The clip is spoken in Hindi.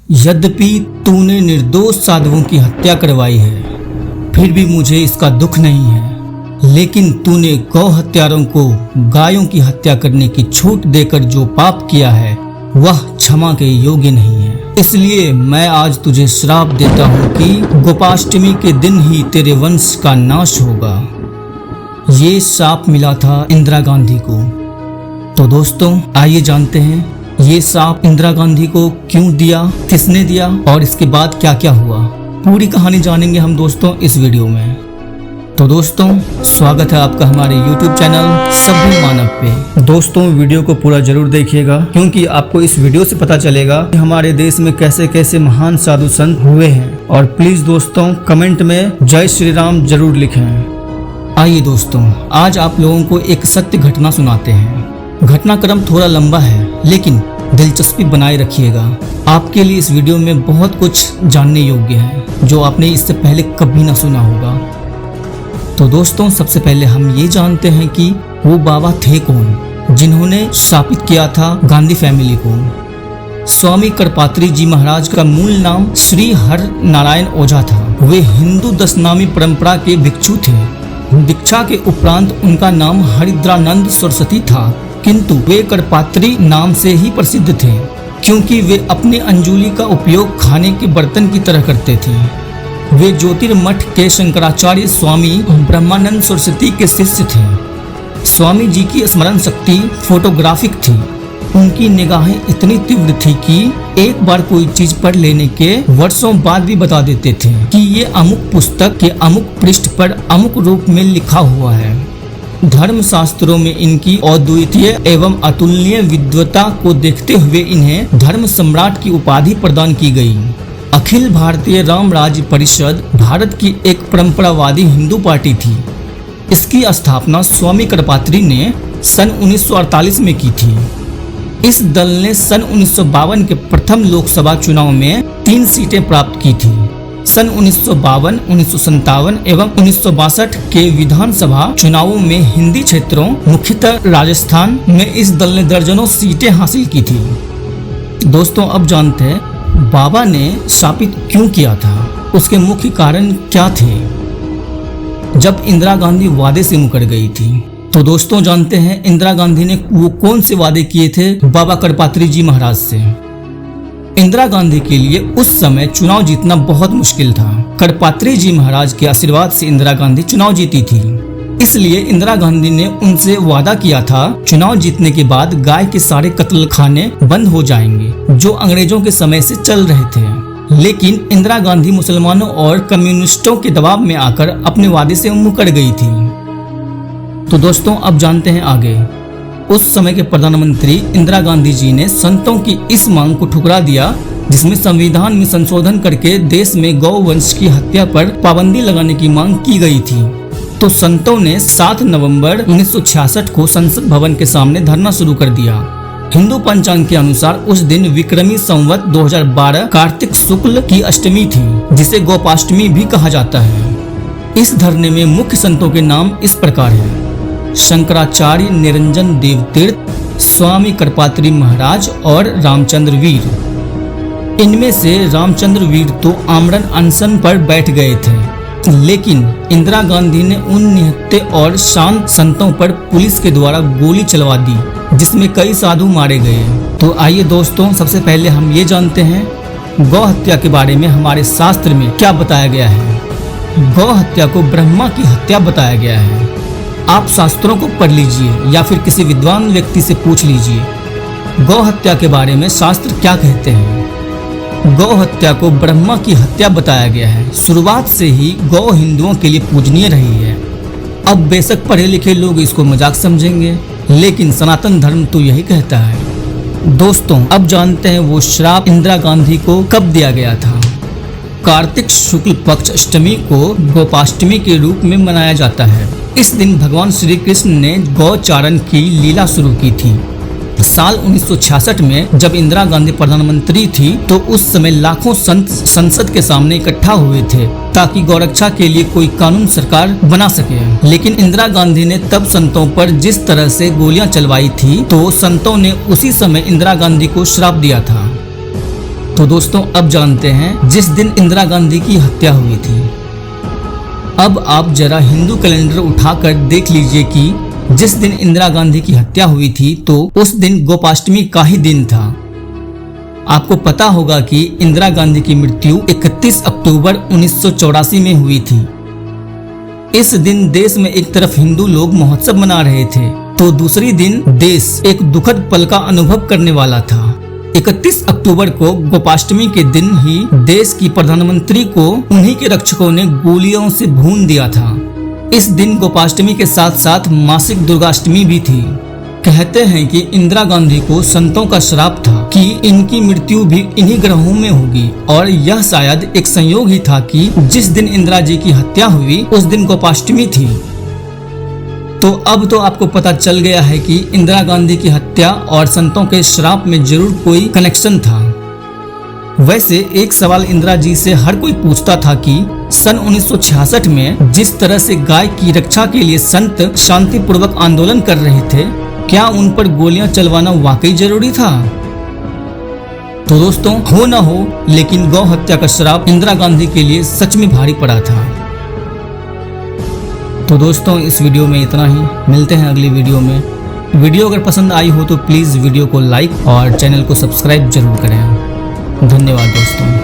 यद्यपि तूने निर्दोष साधुओं की हत्या करवाई है, फिर भी मुझे इसका दुख नहीं है। लेकिन तूने गौ हत्यारों को गायों की हत्या करने की छूट देकर जो पाप किया है वह क्षमा के योग्य नहीं है। इसलिए मैं आज तुझे श्राप देता हूँ कि गोपाष्टमी के दिन ही तेरे वंश का नाश होगा। ये श्राप मिला था इंदिरा गांधी को। तो दोस्तों आइए जानते हैं ये श्राप इंदिरा गांधी को क्यों दिया, किसने दिया और इसके बाद क्या क्या हुआ। पूरी कहानी जानेंगे हम दोस्तों इस वीडियो में। तो दोस्तों स्वागत है आपका हमारे YouTube चैनल सभ्य मानव पे। दोस्तों वीडियो को पूरा जरूर देखिएगा, क्योंकि आपको इस वीडियो से पता चलेगा कि हमारे देश में कैसे कैसे महान साधु संत हुए हैं। और प्लीज दोस्तों कमेंट में जय श्री राम जरूर लिखें। आइए दोस्तों आज आप लोगों को एक सत्य घटना सुनाते हैं। घटनाक्रम थोड़ा लंबा है लेकिन दिलचस्पी बनाए रखिएगा। आपके लिए इस वीडियो में बहुत कुछ जानने योग्य है जो आपने इससे पहले कभी ना सुना होगा। तो दोस्तों सबसे पहले हम ये जानते हैं कि वो बाबा थे कौन जिन्होंने शापित किया था गांधी फैमिली को। स्वामी करपात्री जी महाराज का मूल नाम श्री हर नारायण ओझा था। वे हिंदू दशनामी परंपरा के भिक्षु थे। दीक्षा के उपरांत उनका नाम हरिद्रानंद सरस्वती था, किंतु वे करपात्री नाम से ही प्रसिद्ध थे क्योंकि वे अपनी अंजुली का उपयोग खाने के बर्तन की तरह करते थे। वे ज्योतिर्मठ के शंकराचार्य स्वामी ब्रह्मानंद सरस्वती के शिष्य थे। स्वामी जी की स्मरण शक्ति फोटोग्राफिक थी। उनकी निगाहें इतनी तीव्र थी कि एक बार कोई चीज पढ़ लेने के वर्षों बाद भी बता देते थे कि ये अमुक पुस्तक के अमुक पृष्ठ पर अमुक रूप में लिखा हुआ है। धर्म शास्त्रों में इनकी अद्वितीय एवं अतुलनीय विद्वता को देखते हुए इन्हें धर्म सम्राट की उपाधि प्रदान की गई। अखिल भारतीय राम राज्य परिषद भारत की एक परंपरावादी हिंदू पार्टी थी। इसकी स्थापना स्वामी करपात्री ने सन 1948 में की थी। इस दल ने सन 1952 के प्रथम लोकसभा चुनाव में 3 सीटें प्राप्त की थी। सन 1952, 1957 एवं 1962 के विधानसभा चुनावों में हिंदी क्षेत्रों मुख्यतः राजस्थान में इस दल ने दर्जनों सीटें हासिल की थी। दोस्तों अब जानते हैं बाबा ने शापित क्यों किया था, उसके मुख्य कारण क्या थे जब इंदिरा गांधी वादे से मुकर गई थी। तो दोस्तों जानते हैं इंदिरा गांधी ने वो कौन से वादे किए थे बाबा करपात्री जी महाराज से। इंदिरा गांधी के लिए उस समय चुनाव जीतना बहुत मुश्किल था। करपात्री जी महाराज के आशीर्वाद से इंदिरा गांधी चुनाव जीती थी। इसलिए इंदिरा गांधी ने उनसे वादा किया था चुनाव जीतने के बाद गाय के सारे कत्ल खाने बंद हो जाएंगे जो अंग्रेजों के समय से चल रहे थे। लेकिन इंदिरा गांधी मुसलमानों और कम्युनिस्टों के दबाव में आकर अपने वादे से मुकर गई थी। तो दोस्तों अब जानते हैं आगे। उस समय के प्रधानमंत्री इंदिरा गांधी जी ने संतों की इस मांग को ठुकरा दिया जिसमें संविधान में संशोधन करके देश में गौ वंश की हत्या पर पाबंदी लगाने की मांग की गई थी। तो संतों ने 7 नवंबर 1966 को संसद भवन के सामने धरना शुरू कर दिया। हिंदू पंचांग के अनुसार उस दिन विक्रमी संवत 2012 कार्तिक शुक्ल की अष्टमी थी, जिसे गोपाष्टमी भी कहा जाता है। इस धरने में मुख्य संतों के नाम इस प्रकार हैं: शंकराचार्य निरंजन देव तीर्थ, स्वामी करपात्री महाराज और रामचंद्र वीर। इनमें से रामचंद्र वीर तो आमरण अनशन पर बैठ गए थे, लेकिन इंदिरा गांधी ने उन निहत्थे और शांत संतों पर पुलिस के द्वारा गोली चलवा दी जिसमें कई साधु मारे गए। तो आइए दोस्तों सबसे पहले हम ये जानते हैं गौ हत्या के बारे में हमारे शास्त्र में क्या बताया गया है। गौ हत्या को ब्रह्मा की हत्या बताया गया है। आप शास्त्रों को पढ़ लीजिए या फिर किसी विद्वान व्यक्ति से पूछ लीजिए गौ हत्या के बारे में शास्त्र क्या कहते हैं। गौ हत्या को ब्रह्मा की हत्या बताया गया है। शुरुआत से ही गौ हिंदुओं के लिए पूजनीय रही है। अब बेशक पढ़े लिखे लोग इसको मजाक समझेंगे, लेकिन सनातन धर्म तो यही कहता है। दोस्तों अब जानते हैं वो श्राप इंदिरा गांधी को कब दिया गया था। कार्तिक शुक्ल पक्ष अष्टमी को गोपाष्टमी के रूप में मनाया जाता है। इस दिन भगवान श्री कृष्ण ने गौचारण की लीला शुरू की थी। साल 1966 में जब इंदिरा गांधी प्रधानमंत्री थी तो उस समय लाखों संत संसद के सामने इकट्ठा हुए थे ताकि गौरक्षा के लिए कोई कानून सरकार बना सके। लेकिन इंदिरा गांधी ने तब संतों पर जिस तरह से गोलियां चलवाई थी तो संतों ने उसी समय इंदिरा गांधी को श्राप दिया था। तो दोस्तों अब जानते हैं जिस दिन इंदिरा गांधी की हत्या हुई थी। अब आप जरा हिंदू कैलेंडर उठाकर देख लीजिए कि जिस दिन इंदिरा गांधी की हत्या हुई थी तो उस दिन गोपाष्टमी का ही दिन था। आपको पता होगा कि इंदिरा गांधी की मृत्यु 31 अक्टूबर 1984 में हुई थी। इस दिन देश में एक तरफ हिंदू लोग महोत्सव मना रहे थे तो दूसरी दिन देश एक दुखद पल का अनुभव करने वाला था। 31 अक्टूबर को गोपाष्टमी के दिन ही देश की प्रधानमंत्री को उन्हीं के रक्षकों ने गोलियों से भून दिया था। इस दिन गोपाष्टमी के साथ साथ मासिक दुर्गाष्टमी भी थी। कहते हैं कि इंदिरा गांधी को संतों का श्राप था कि इनकी मृत्यु भी इन्हीं ग्रहों में होगी और यह शायद एक संयोग ही था कि जिस दिन इंदिरा जी की हत्या हुई उस दिन गोपाष्टमी थी। तो अब तो आपको पता चल गया है कि इंदिरा गांधी की हत्या और संतों के श्राप में जरूर कोई कनेक्शन था। वैसे एक सवाल इंदिरा जी से हर कोई पूछता था कि सन 1966 में जिस तरह से गाय की रक्षा के लिए संत शांतिपूर्वक आंदोलन कर रहे थे, क्या उन पर गोलियां चलवाना वाकई जरूरी था? तो दोस्तों हो ना हो, लेकिन गौ हत्या का श्राप इंदिरा गांधी के लिए सच में भारी पड़ा था। तो दोस्तों इस वीडियो में इतना ही, मिलते हैं अगली वीडियो में। वीडियो अगर पसंद आई हो तो प्लीज़ वीडियो को लाइक और चैनल को सब्सक्राइब जरूर करें। धन्यवाद दोस्तों।